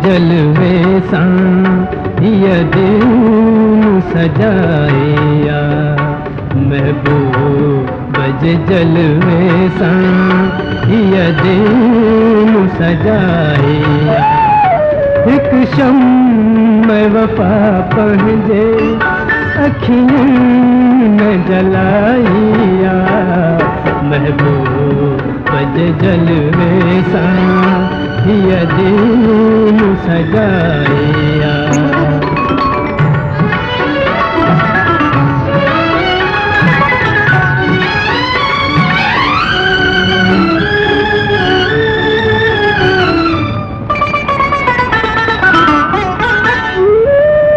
जलवे यदीन सजाया महबूब बज जलवे यदीन सजाया एक शम्म वफा पहजे अखियों में जलाइया महबूब बज जलवे यदीन सजाया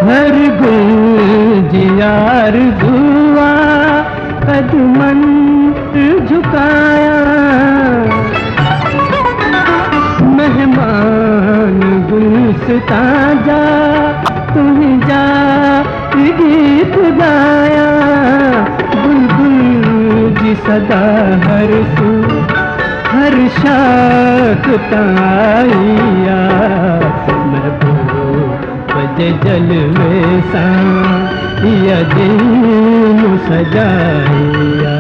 हर गुलजियार दुआ कदमन झुकाया मेहमान गुलस्ता जा तुम जा गीत गाया बुलबुल जी सदा हर सू हर शाख ताइया महबूब बज जलवे यदीन सजाया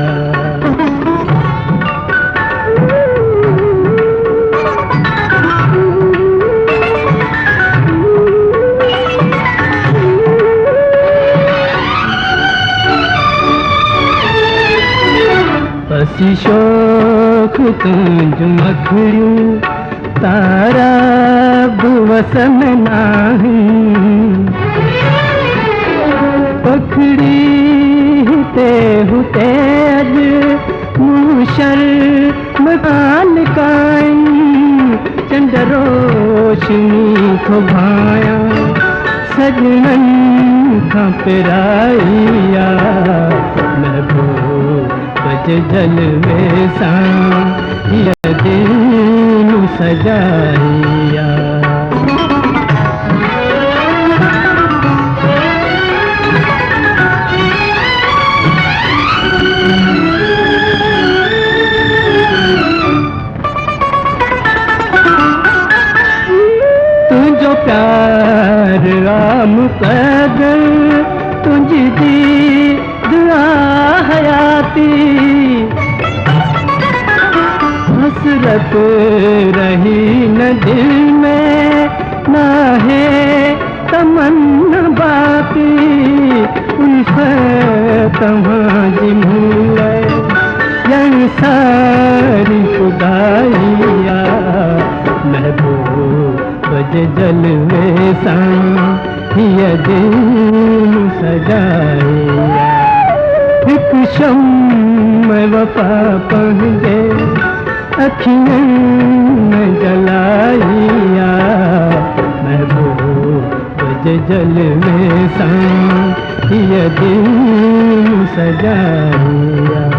पसी शोख तुंज मखड़ू तारा भुवसन नाही पखड़ी ते हुते अज मूशर मकान काई चंड रोशनी को भाया सजनन का पिराइया महबूब बज जलवे यदीन सजाया तुझो प्यार राम पैदल तुझी दी दुआ हयाती हसरत रही न दिल में ना है तमन्ना बाती उल्फत तमाजी मूले यही सारी खुदाइया महबूब बज जलवे यदीन सजाया एक शम्म वफा पहजे अखियों में जलाइया महबूब बज जलवे यदीन सजाया।